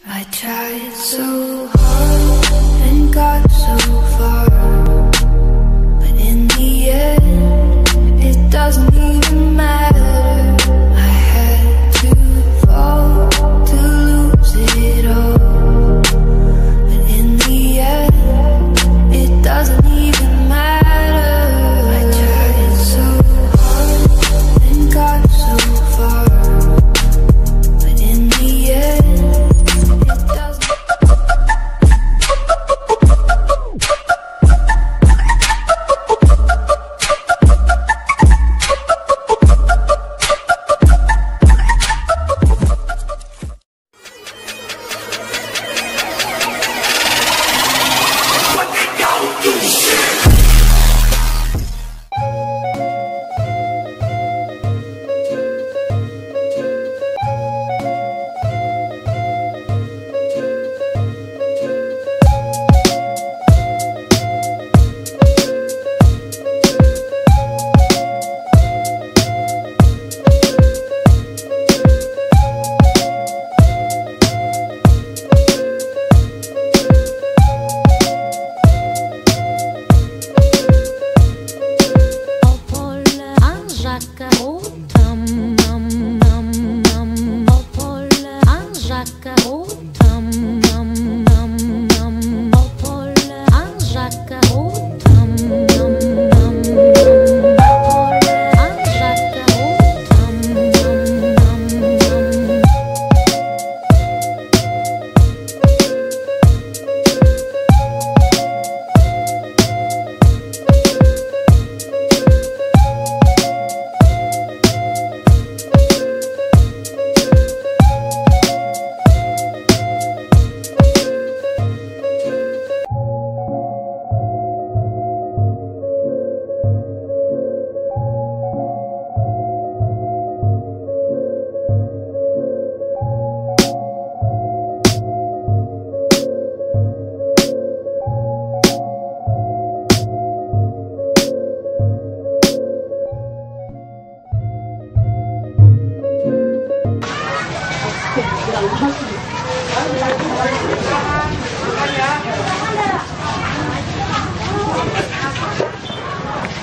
I tried so hard and got so far, but in the end, it doesn't even matter. I had to fall to lose it all, but in the end, it doesn't even matter. I tried so hard and got so far, but in the end,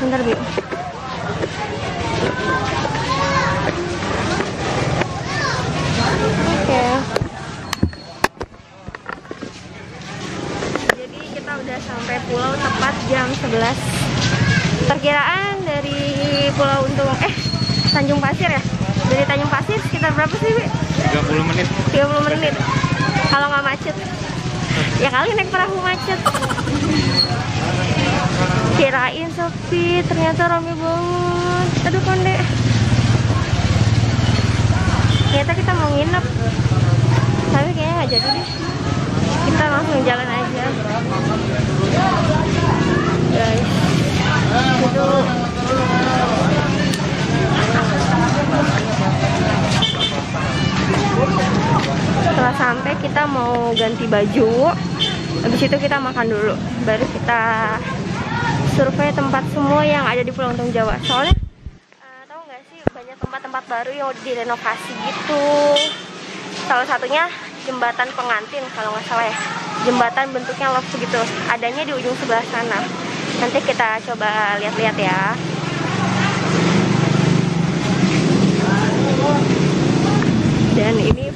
bentar, Bi. Oke. Jadi kita udah sampai pulau tepat jam 11. Perkiraan dari Pulau Untung Tanjung Pasir ya. Dari Tanjung Pasir sekitar berapa sih, Bi? 30 menit. 30 menit. Kalau nggak macet. Ya kali naik perahu macet. Kirain sepi, ternyata rame banget. Aduh konde. Ternyata kita mau nginep, tapi kayaknya nggak jadi deh. Kita langsung jalan aja, guys. Itu setelah sampai kita mau ganti baju. Habis itu kita makan dulu, baru kita survei tempat semua yang ada di Pulau Untung Jawa. Soalnya tahu nggak sih, banyak tempat-tempat baru yang udah direnovasi gitu. Salah satunya jembatan pengantin kalau nggak salah ya. Jembatan bentuknya love gitu, adanya di ujung sebelah sana. Nanti kita coba lihat-lihat ya. Dan ini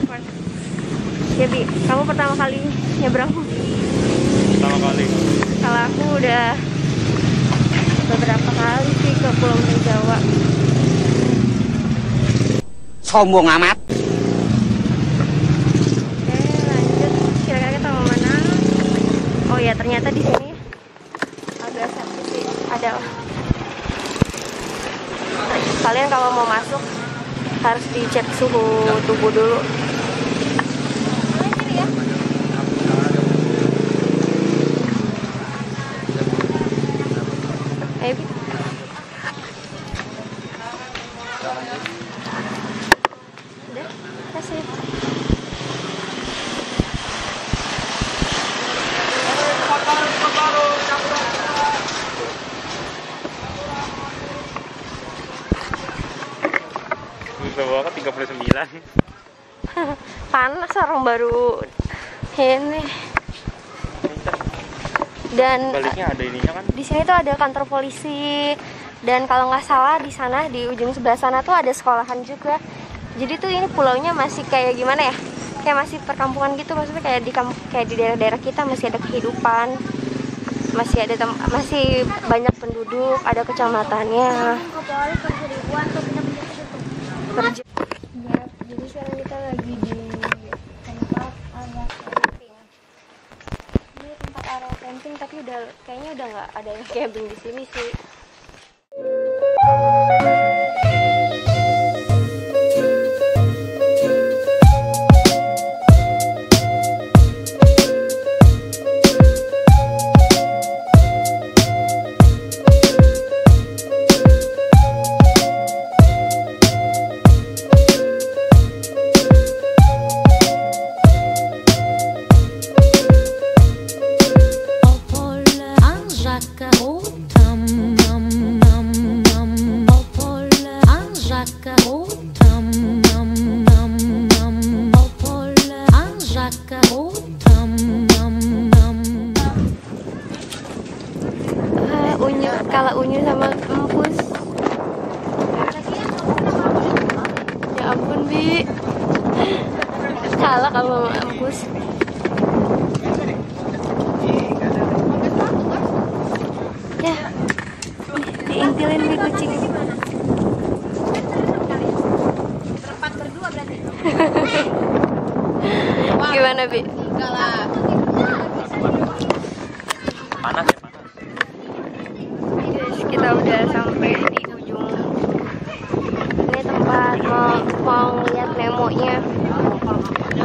ya, Bi, kamu pertama kali nyebrang? Pertama kali. Kalau aku udah beberapa kali sih ke Pulau Untung Jawa. Sombong amat. Oke, lanjut. Kira-kira kita mau mana? Oh ya, ternyata di sini agak sepi sih. Ada. Kalian kalau mau masuk harus dicek suhu tubuh dulu. Ayo, udah, kasih. Susah banget 39. Panas, orang baru Ini. Dan baliknya ada ininya kan? di sini tuh ada kantor polisi. Dan kalau nggak salah di sana di ujung sebelah sana tuh ada sekolahan juga. Jadi tuh ini pulaunya masih kayak gimana ya? Kayak masih perkampungan gitu, maksudnya kayak di daerah-daerah kita masih ada kehidupan. Masih banyak penduduk, ada kecamatannya. Ya, jadi sekarang kita lagi di tempat area camping. Ini tempat area camping tapi kayaknya udah nggak ada yang camping di sini sih. Kalau Unyu sama Empus. Ya ampun Bi, salah kalau sama Empus. Ya, diintilin nih kucing. Gimana Bi? Panas ya, panas. Guys, kita udah sampai di ujung. Ini tempat mau lihat Nemonya.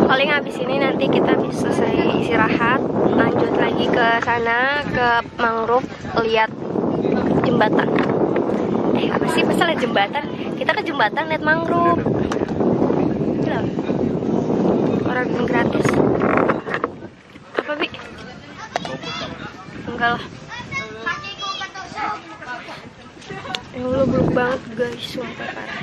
Paling habis ini nanti kita bisa selesai istirahat, lanjut lagi ke sana ke mangrove lihat jembatan. Apa sih masa lihat jembatan? Kita ke jembatan lihat mangrove. Gila. Orang gratis. Apa Bi? Enggak lah. Ya Allah, belum banget guys, sumpah parah.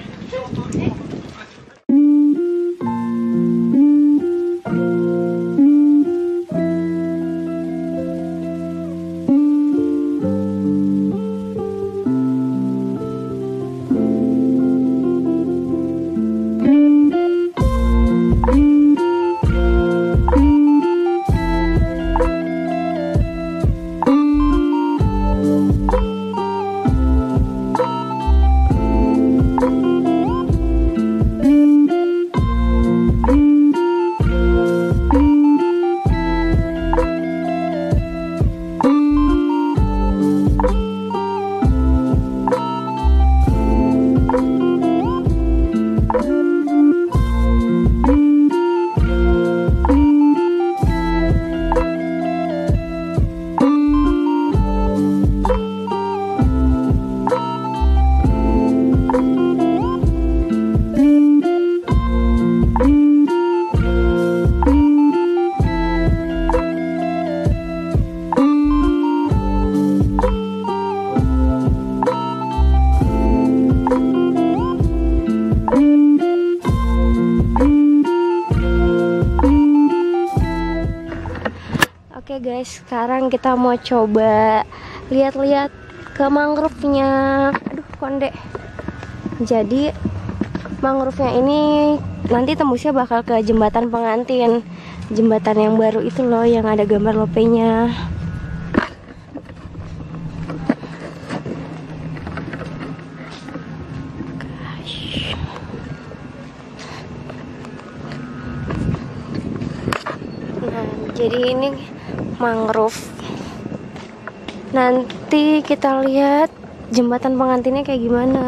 Oke guys, sekarang kita mau coba lihat-lihat ke mangrove-nya. Aduh, konde. Jadi mangrove-nya ini nanti tembusnya bakal ke jembatan pengantin. Jembatan yang baru itu loh, yang ada gambar lopenya. Nah, jadi ini mangrove. Nanti kita lihat jembatan pengantinnya kayak gimana.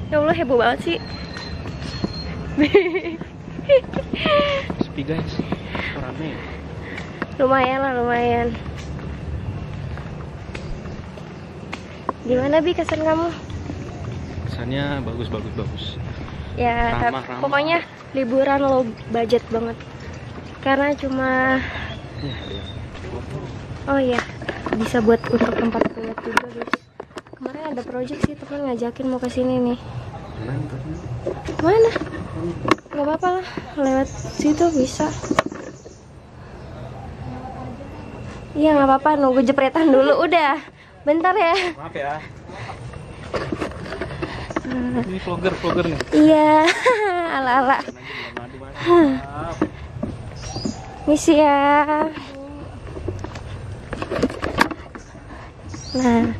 Ya Allah, heboh banget sih. Sepi guys, rame. Lumayan lah, lumayan. Gimana Bi kesan kamu? Kesannya bagus. Ya, Ramah. pokoknya liburan low budget banget. Karena cuma oh iya, bisa buat untuk tempat lihat juga guys. Kemarin ada project sih, teman ngajakin mau ke sini nih. Mana? Gak apa-apa lah, lewat situ bisa. Iya nggak apa-apa, nunggu jepretan dulu. Udah, bentar ya. Maaf ya. Ini vlogger nih. Iya, ala-ala. Misi ya. Nah,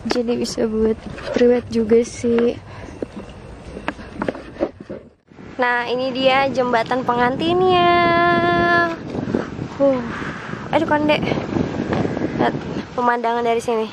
jadi bisa buat priwet juga sih. Nah, ini dia jembatan pengantinnya. Aduh konde. Lihat pemandangan dari sini.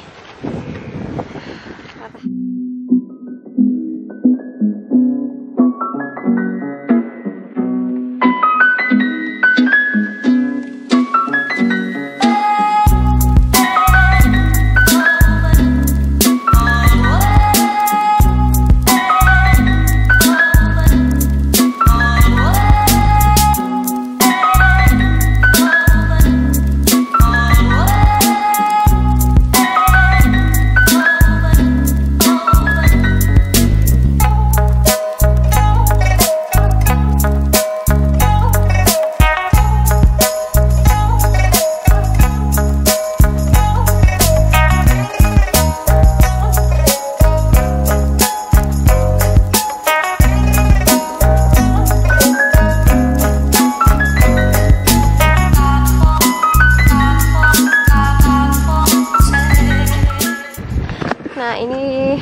Nah, ini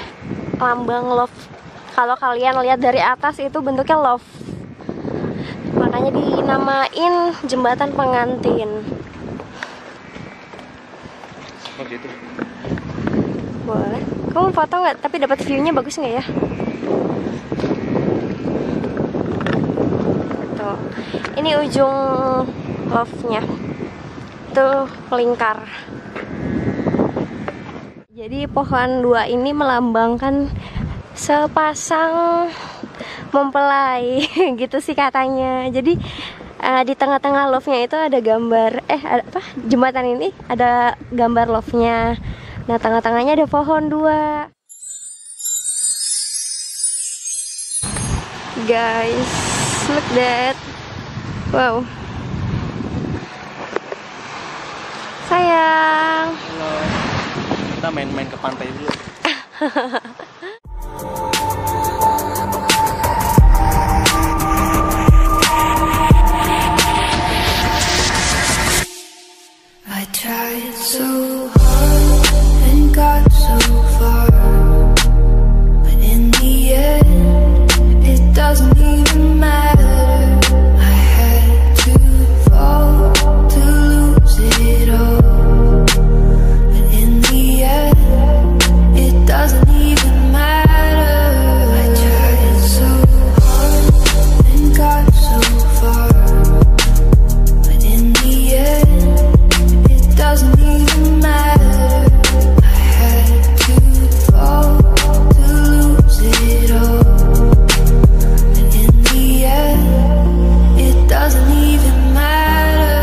lambang love. Kalau kalian lihat dari atas itu bentuknya love. Makanya dinamain jembatan pengantin. Oh gitu. Boleh. Kamu foto nggak? Tapi dapat view-nya bagus nggak ya? Tuh. Ini ujung love-nya. Tuh lingkar. Jadi pohon dua ini melambangkan sepasang mempelai gitu sih katanya. Jadi di tengah-tengah love-nya itu ada gambar jembatan ini ada gambar love-nya. Nah, tengah-tengahnya ada pohon dua. Guys, look that. Wow. Sayang. Halo. Kita main-main ke pantai dulu. I tried so hard and got so far, but in the end, it doesn't even matter. I had to fall to lose it all, but in the end, it doesn't even matter. I tried so hard and got so far, but in the end, doesn't even matter. I had to fall to lose it all, but in the end, it doesn't even matter.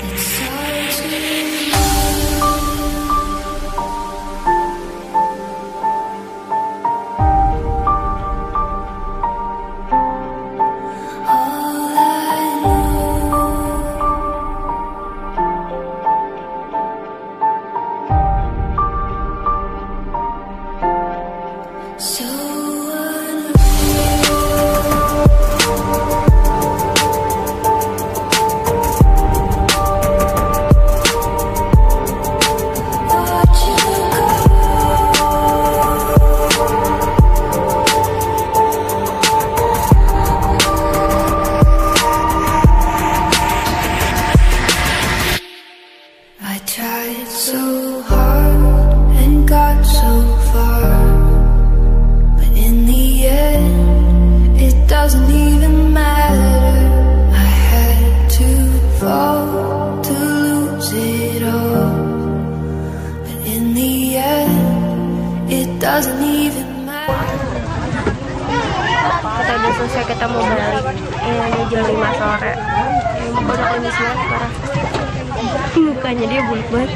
It's hard to all I know. So watch you I tried so hard and got so far, but in the end, it doesn't even matter. I had to fall to lose it all, but in the end, it doesn't even matter. Kita udah selesai, kita mau balik. Ini ada jam 5 sore. Muka udah klinis banget, parah. Mukanya dia bulat banget.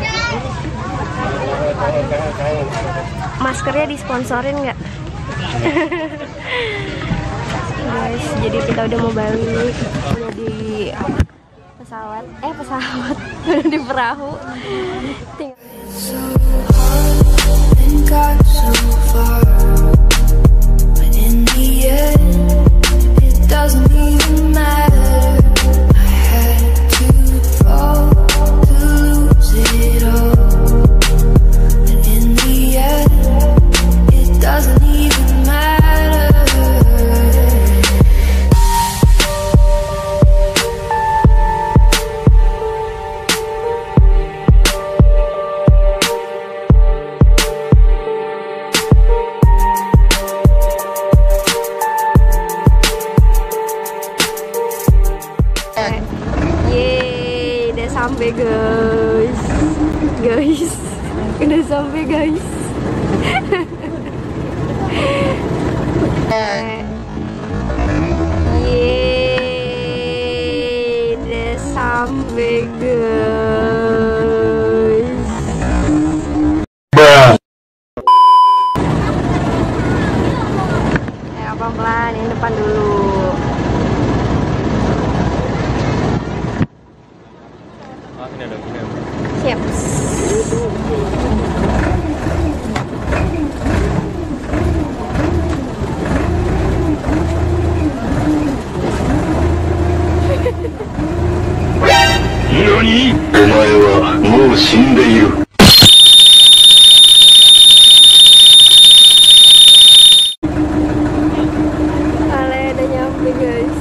Maskernya disponsorin nggak? Guys, jadi kita udah mau balik. Udah di pesawat, di perahu. So hard and got so far, but in the end, it doesn't even matter. I had to fall to lose it all, but in the end, it doesn't even matter. Yeay, udah sampai guys, udah sampai guys. Yeay, udah sampai guys. Ya pelan-pelan, yang depan dulu. Ini ada gini. Siap. NANI?お前はもう死んでいる。Ale udah nyampe guys.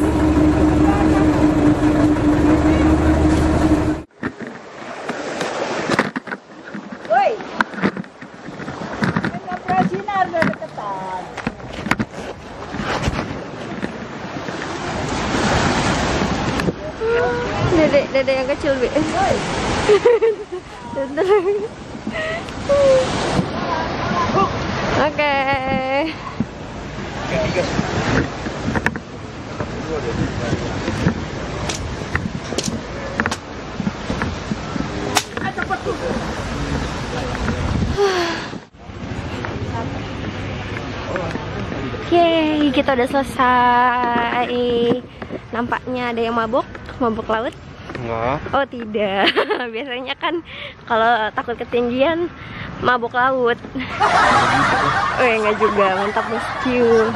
Dedek yang kecil, Bi. Oke. Yeay, kita udah selesai. Nampaknya ada yang mabuk laut. Enggak. Oh tidak, biasanya kan kalau takut ketinggian mabuk laut. Oh enggak juga, mantap bosku.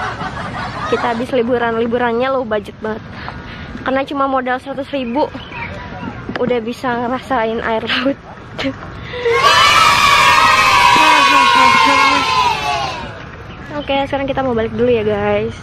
Kita habis liburannya low budget banget. Karena cuma modal 100.000 udah bisa ngerasain air laut. Oke, sekarang kita mau balik dulu ya guys.